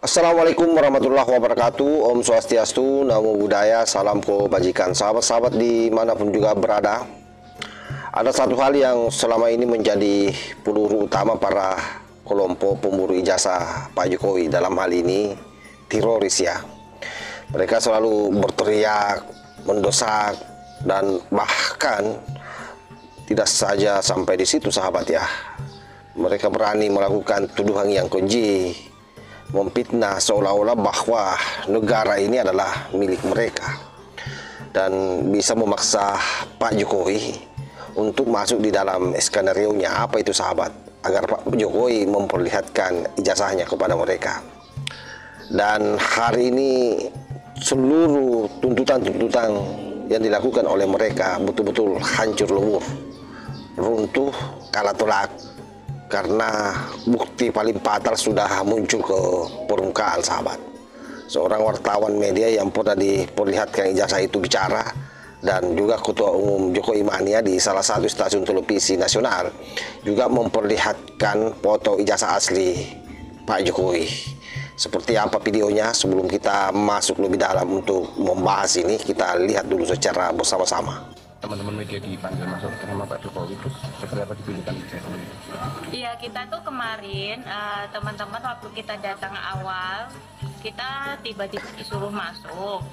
Assalamualaikum warahmatullahi wabarakatuh. Om Swastiastu, Namo Buddhaya, salam kebajikan. Sahabat-sahabat dimanapun juga berada, ada satu hal yang selama ini menjadi peluru utama para kelompok pemburu ijazah Pak Jokowi, dalam hal ini teroris ya. Mereka selalu berteriak, mendesak, dan bahkan tidak saja sampai di situ sahabat ya. Mereka berani melakukan tuduhan yang keji, memfitnah seolah-olah bahwa negara ini adalah milik mereka, dan bisa memaksa Pak Jokowi untuk masuk di dalam skenario-nya. Apa itu sahabat? Agar Pak Jokowi memperlihatkan ijazahnya kepada mereka. Dan hari ini seluruh tuntutan-tuntutan yang dilakukan oleh mereka betul-betul hancur lebur, runtuh, kalah telak, karena bukti paling fatal sudah muncul ke permukaan sahabat. Seorang wartawan media yang pernah diperlihatkan ijazah itu bicara, dan juga Ketua Umum Jokowi Mania di salah satu stasiun televisi nasional juga memperlihatkan foto ijazah asli Pak Jokowi. Seperti apa videonya? Sebelum kita masuk lebih dalam untuk membahas ini, kita lihat dulu secara bersama-sama. Teman-teman media dipanggil masuk ke nama Pak Jokowi, terus seperti apa dipilihkan ijazahnya? Iya, kita tuh kemarin teman-teman waktu kita datang awal, kita tiba-tiba disuruh masuk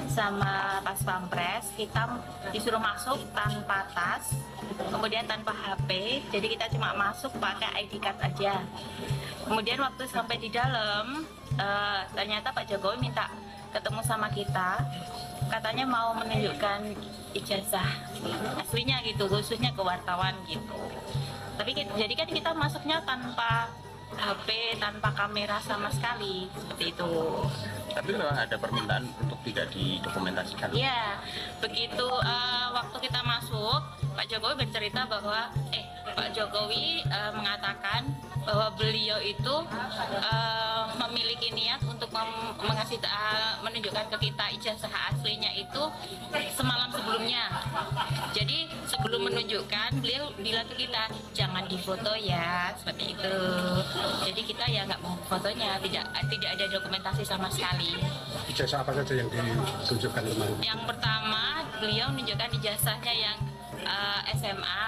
sama Pas Pampres. Kita disuruh masuk tanpa tas, kemudian tanpa HP, jadi kita cuma masuk pakai ID card aja. Kemudian waktu sampai di dalam, ternyata Pak Jokowi minta ketemu sama kita, katanya mau menunjukkan ijazah aslinya gitu, khususnya ke wartawan gitu. Tapi jadi kan kita masuknya tanpa HP, tanpa kamera sama sekali, seperti itu. Tapi kalau ada permintaan untuk tidak didokumentasikan? Iya, begitu waktu kita masuk, Pak Jokowi bercerita bahwa Pak Jokowi mengatakan bahwa beliau itu memiliki niat untuk menunjukkan ke kita ijazah aslinya itu semalam sebelumnya. Jadi sebelum menunjukkan, beliau bilang ke kita jangan difoto ya, seperti itu. Jadi kita ya nggak mau fotonya, tidak ada dokumentasi sama sekali. Ijazah apa saja yang ditunjukkan kemarin? Yang pertama beliau menunjukkan ijazahnya yang SMA,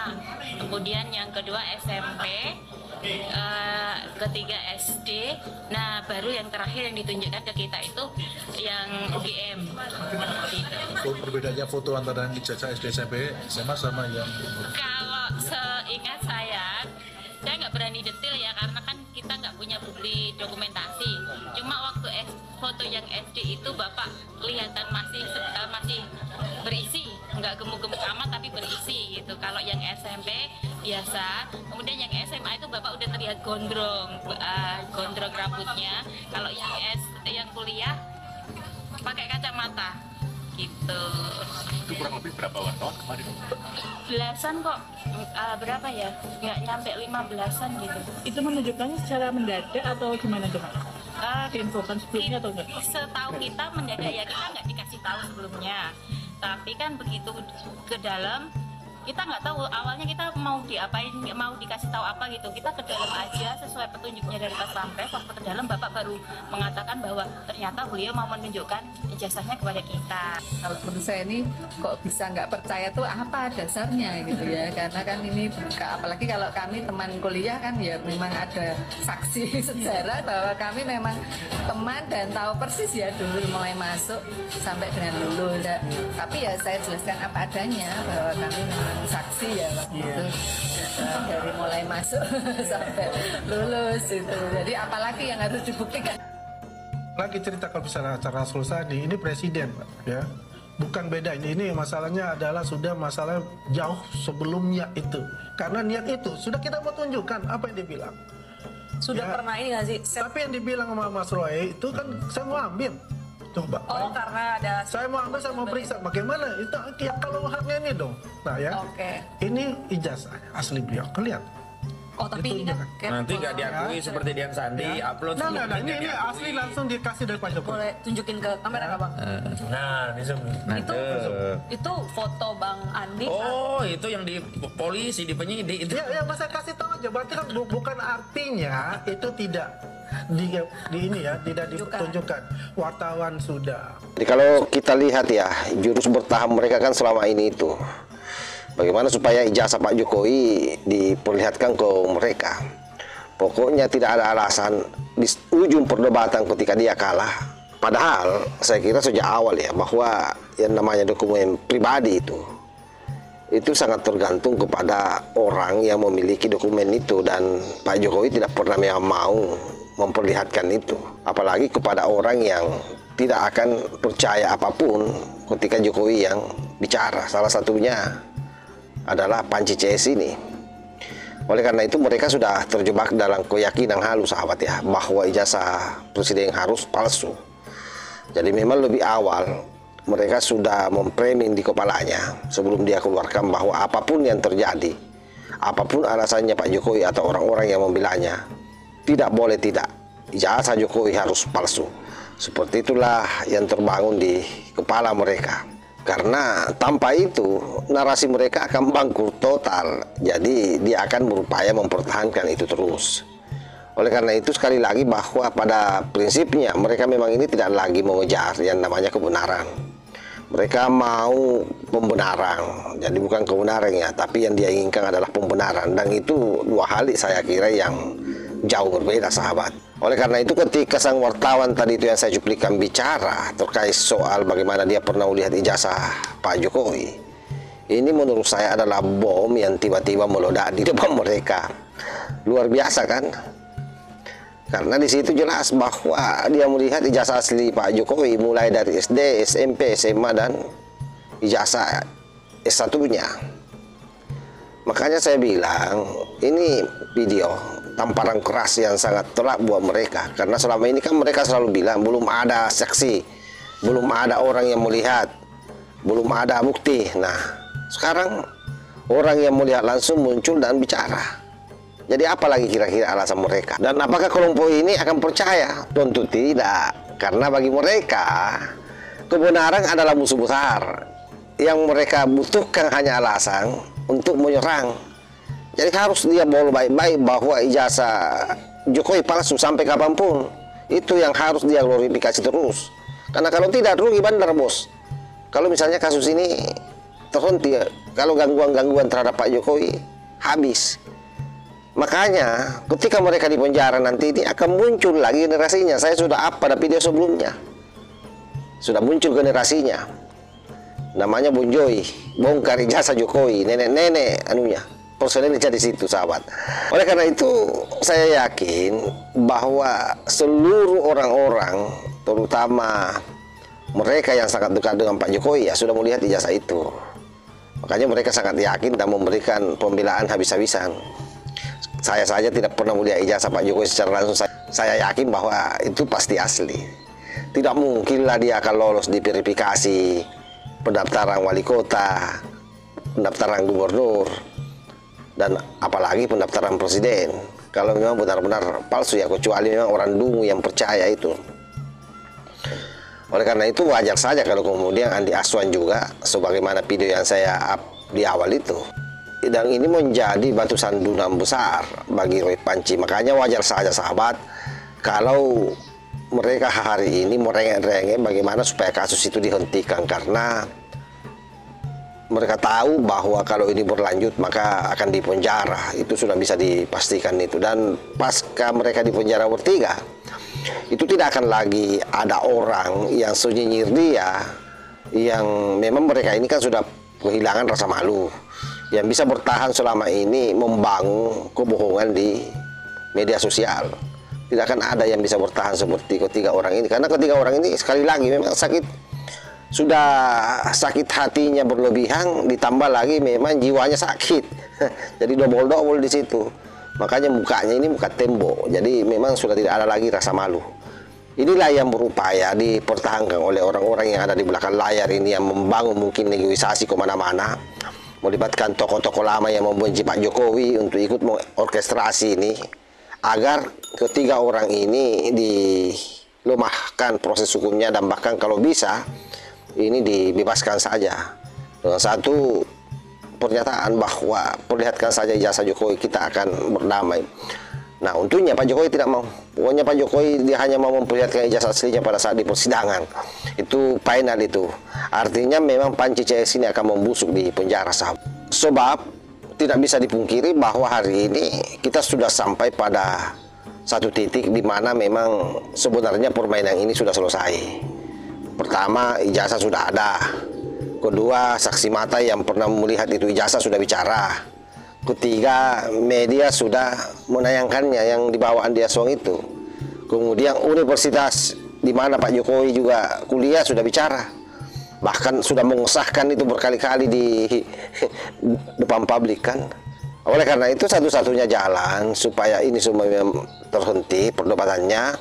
kemudian yang kedua SMP, ketiga SD. Nah, baru yang terakhir yang ditunjukkan ke kita itu yang UGM. Perbedaannya foto antara ijazah SD, SMP, SMA sama yang Kalau seingat saya nggak berani detail ya, karena kan kita nggak punya bukti dokumentasi. Cuma waktu foto yang SD itu Bapak kelihatan masih berisi, nggak gemuk-gemuk amat tapi berisi gitu. Kalau yang SMP biasa, kemudian yang SMA itu Bapak udah terlihat gondrong rambutnya. Kalau yang kuliah pakai kacamata gitu. Itu kurang lebih berapa wartawan kemarin? Belasan kok, berapa ya? Nggak nyampe 15-an gitu. Itu menunjukkannya secara mendadak atau gimana tuh Pak? Diinfokan sebelumnya atau enggak? Setahu kita mendadak ya, kita nggak dikasih tahu sebelumnya. Tapi kan begitu ke dalam, kita nggak tahu awalnya kita mau diapain, mau dikasih tahu apa gitu. Kita ke dalam aja sesuai petunjuknya dari Pas Pampres. Waktu ke dalam Bapak baru mengatakan bahwa ternyata beliau mau menunjukkan ijazahnya kepada kita. Kalau menurut saya ini kok bisa nggak percaya tuh apa dasarnya gitu ya, karena kan ini apalagi kalau kami teman kuliah kan ya memang ada saksi sejarah bahwa kami memang teman dan tahu persis ya dulu mulai masuk sampai dengan lulus. Tapi ya saya jelaskan apa adanya bahwa kami memang saksi ya waktu itu dari mulai masuk sampai lulus itu. Jadi apalagi yang harus dibuktikan. lagi cerita kalau misalnya acara selesai ini presiden Pak, ya bukan beda ini masalahnya adalah sudah masalah jauh sebelumnya itu, karena niat itu sudah kita mau tunjukkan apa yang dibilang Sudah ya, pernah ini nggak sih? tapi yang dibilang sama Mas Roy itu kan saya mau ambil coba Karena ada. saya mau ambil, saya mau periksa bagaimana itu ya, kalau haknya ini dong. Nah ya, Oke. ini ijazah asli beliau kelihatan. Oh tapi ini kan Nanti nggak diakui seperti Dian Sandi, upload Nah, sebelum ini diakui. asli langsung dikasih dari Pak Jokowi. boleh tunjukin ke kamera nggak Bang? Nah, ini zoom. Nah, Itu foto Bang Andi. oh, itu yang di polisi, di penyidik itu. Ya, yang saya kasih tahu aja, berarti kan bukan artinya itu tidak di ini ya, tidak ditunjukkan. Wartawan sudah. Jadi kalau kita lihat ya, jurus bertahan mereka kan selama ini itu bagaimana supaya ijazah Pak Jokowi diperlihatkan ke mereka. Pokoknya tidak ada alasan di ujung perdebatan ketika dia kalah. Padahal saya kira sejak awal ya bahwa yang namanya dokumen pribadi itu sangat tergantung kepada orang yang memiliki dokumen itu, dan Pak Jokowi tidak pernah mau memperlihatkan itu, apalagi kepada orang yang tidak akan percaya apapun ketika Jokowi yang bicara. Salah satunya adalah Panci CS ini. Oleh karena itu mereka sudah terjebak dalam keyakinan halus sahabat ya, bahwa ijazah presiden harus palsu. Jadi memang lebih awal mereka sudah memframing di kepalanya sebelum dia keluarkan bahwa apapun yang terjadi, apapun alasannya Pak Jokowi atau orang-orang yang membelanya, tidak boleh tidak, ijazah Jokowi harus palsu. Seperti itulah yang terbangun di kepala mereka. Karena tanpa itu narasi mereka akan bangkrut total. Jadi dia akan berupaya mempertahankan itu terus. Oleh karena itu sekali lagi bahwa pada prinsipnya mereka memang ini tidak lagi mengejar yang namanya kebenaran. Mereka mau pembenaran, jadi bukan kebenaran ya, tapi yang dia inginkan adalah pembenaran. Dan itu dua hal saya kira yang jauh berbeda sahabat. Oleh karena itu ketika sang wartawan tadi itu yang saya cuplikan bicara terkait soal bagaimana dia pernah melihat ijazah Pak Jokowi, ini menurut saya adalah bom yang tiba-tiba meledak di depan mereka. Luar biasa kan? Karena di situ jelas bahwa dia melihat ijazah asli Pak Jokowi mulai dari SD, SMP, SMA dan ijazah S1-nya. Makanya saya bilang ini video tamparan keras yang sangat telak buat mereka, karena selama ini kan mereka selalu bilang belum ada saksi, belum ada orang yang melihat, belum ada bukti. Nah sekarang orang yang melihat langsung muncul dan bicara. Jadi apa lagi kira-kira alasan mereka? Dan apakah kelompok ini akan percaya? Tentu tidak, karena bagi mereka kebenaran adalah musuh besar. Yang mereka butuhkan hanya alasan untuk menyerang. Jadi harus dia bawa baik-baik bahwa ijazah Jokowi palsu sampai kapanpun. Itu yang harus dia glorifikasi terus. Karena kalau tidak rugi bandar bos. Kalau misalnya kasus ini terhenti, kalau gangguan-gangguan terhadap Pak Jokowi habis. Makanya ketika mereka di penjara nanti ini akan muncul lagi generasinya. Saya sudah up pada video sebelumnya. Sudah muncul generasinya. Namanya Bung Joy, bongkar ijazah Jokowi, nenek-nenek anunya. Personilnya di situ sahabat. Oleh karena itu saya yakin bahwa seluruh orang-orang, terutama mereka yang sangat dekat dengan Pak Jokowi ya sudah melihat ijazah itu. Makanya mereka sangat yakin dan memberikan pembelaan habis-habisan. Saya saja tidak pernah melihat ijazah Pak Jokowi secara langsung. Saya yakin bahwa itu pasti asli. Tidak mungkinlah dia akan lolos di verifikasi pendaftaran wali kota, pendaftaran gubernur, dan apalagi pendaftaran presiden. Kalau memang benar-benar palsu ya, kecuali memang orang dungu yang percaya itu. Oleh karena itu wajar saja kalau kemudian Andi Aswan juga, sebagaimana video yang saya up di awal itu. Dan ini menjadi batu sandungan besar bagi Roy Panci. Makanya wajar saja sahabat kalau mereka hari ini merengek-rengek bagaimana supaya kasus itu dihentikan, karena mereka tahu bahwa kalau ini berlanjut maka akan dipenjara. Itu sudah bisa dipastikan itu. Dan pasca mereka dipenjara bertiga, itu tidak akan lagi ada orang yang senyinyir dia, yang memang mereka ini kan sudah kehilangan rasa malu, yang bisa bertahan selama ini membangun kebohongan di media sosial. Tidak akan ada yang bisa bertahan seperti ketiga orang ini, karena ketiga orang ini sekali lagi memang sudah sakit hatinya berlebihan, ditambah lagi memang jiwanya sakit. Jadi double-double di situ. Makanya mukanya ini muka tembok. Jadi memang sudah tidak ada lagi rasa malu. Inilah yang berupaya dipertahankan oleh orang-orang yang ada di belakang layar ini, yang membangun mungkin negosiasi kemana-mana, melibatkan tokoh-tokoh lama yang membenci Pak Jokowi untuk ikut mengorkestrasi ini, agar ketiga orang ini dilemahkan proses hukumnya, dan bahkan kalau bisa ini dibebaskan saja dengan satu pernyataan bahwa perlihatkan saja ijazah Jokowi, kita akan berdamai. Nah, untungnya Pak Jokowi tidak mau. Pokoknya Pak Jokowi dia hanya mau memperlihatkan ijazah aslinya pada saat di persidangan. Itu final itu. Artinya memang Panci CS ini akan membusuk di penjara, sahabat. Sebab tidak bisa dipungkiri bahwa hari ini kita sudah sampai pada satu titik di mana memang sebenarnya permainan ini sudah selesai. Pertama, ijazah sudah ada. Kedua, saksi mata yang pernah melihat itu ijazah sudah bicara. Ketiga, media sudah menayangkannya yang di bawah Andi Aswang itu. Kemudian universitas di mana Pak Jokowi juga kuliah sudah bicara. Bahkan sudah mengesahkan itu berkali-kali di depan publik kan. Oleh karena itu satu-satunya jalan supaya ini semua terhenti perdebatannya,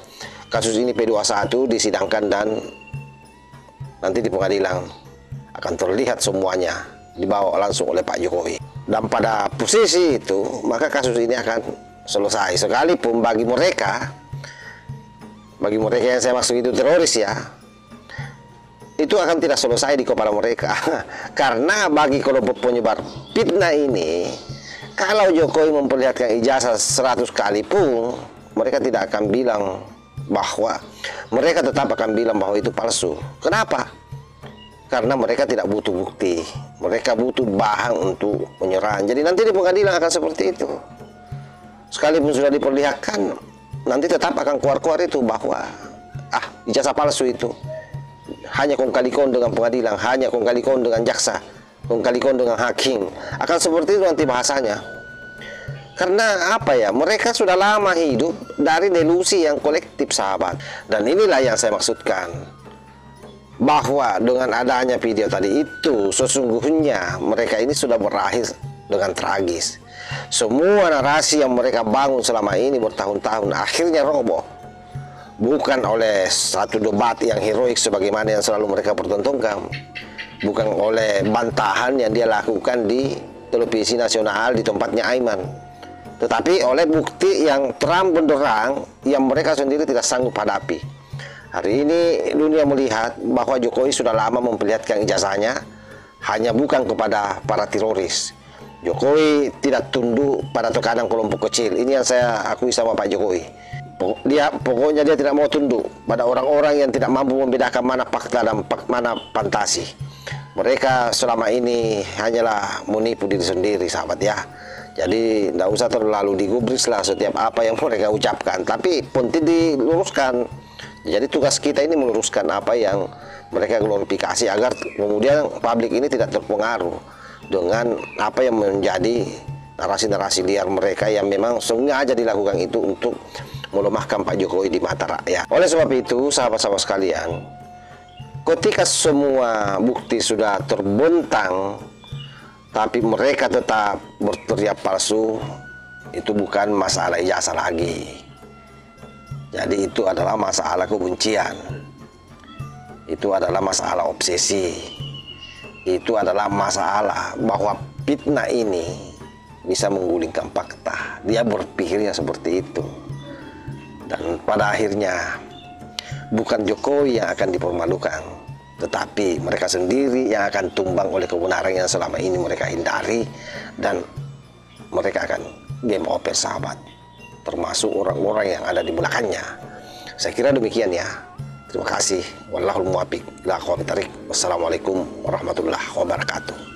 kasus ini P21 disidangkan dan nanti di pengadilan akan terlihat semuanya dibawa langsung oleh Pak Jokowi. Dan pada posisi itu, maka kasus ini akan selesai. Sekalipun bagi mereka yang saya maksud itu teroris ya, itu akan tidak selesai di kepala mereka. Karena bagi kelompok penyebar fitnah ini, kalau Jokowi memperlihatkan ijazah 100 kali pun, mereka tidak akan bilang bahwa, mereka tetap akan bilang bahwa itu palsu. Kenapa? Karena mereka tidak butuh bukti, mereka butuh bahan untuk menyerang. Jadi nanti di pengadilan akan seperti itu. Sekalipun sudah diperlihatkan, nanti tetap akan keluar-keluar itu bahwa ijazah palsu itu. Hanya kong kali kong dengan pengadilan, hanya kong kali kong dengan jaksa, kong kali kong dengan hakim. Akan seperti itu nanti bahasanya. Karena apa ya, mereka sudah lama hidup dari delusi yang kolektif, sahabat. Dan inilah yang saya maksudkan, bahwa dengan adanya video tadi itu sesungguhnya mereka ini sudah berakhir dengan tragis. Semua narasi yang mereka bangun selama ini bertahun-tahun akhirnya roboh, bukan oleh satu debat yang heroik sebagaimana yang selalu mereka pertontonkan, bukan oleh bantahan yang dia lakukan di televisi nasional di tempatnya Aiman, tetapi oleh bukti yang terang benderang yang mereka sendiri tidak sanggup hadapi. Hari ini dunia melihat bahwa Jokowi sudah lama memperlihatkan ijazahnya, hanya bukan kepada para teroris. Jokowi tidak tunduk pada tekanan kelompok kecil. Ini yang saya akui sama Pak Jokowi. Pokoknya dia tidak mau tunduk pada orang-orang yang tidak mampu membedakan mana fakta dan mana fantasi. Mereka selama ini hanyalah menipu diri sendiri, sahabat ya. Jadi tidak usah terlalu digubris lah setiap apa yang mereka ucapkan, tapi penting diluruskan. Jadi tugas kita ini meluruskan apa yang mereka glorifikasi agar kemudian publik ini tidak terpengaruh dengan apa yang menjadi narasi-narasi liar mereka yang memang sengaja dilakukan itu untuk melemahkan Pak Jokowi di mata rakyat. Oleh sebab itu, sahabat-sahabat sekalian, ketika semua bukti sudah terbentang tapi mereka tetap berteriak palsu, itu bukan masalah ijazah lagi. Jadi itu adalah masalah kebencian, itu adalah masalah obsesi, itu adalah masalah bahwa fitnah ini bisa menggulingkan fakta. Dia berpikirnya seperti itu. Dan pada akhirnya bukan Jokowi yang akan dipermalukan, tetapi mereka sendiri yang akan tumbang oleh kebenaran yang selama ini mereka hindari, dan mereka akan game over, sahabat, termasuk orang-orang yang ada di belakangnya. Saya kira demikian ya. Terima kasih. Wallahul muwaffiq ila aqwamit thariq. Wassalamualaikum warahmatullahi wabarakatuh.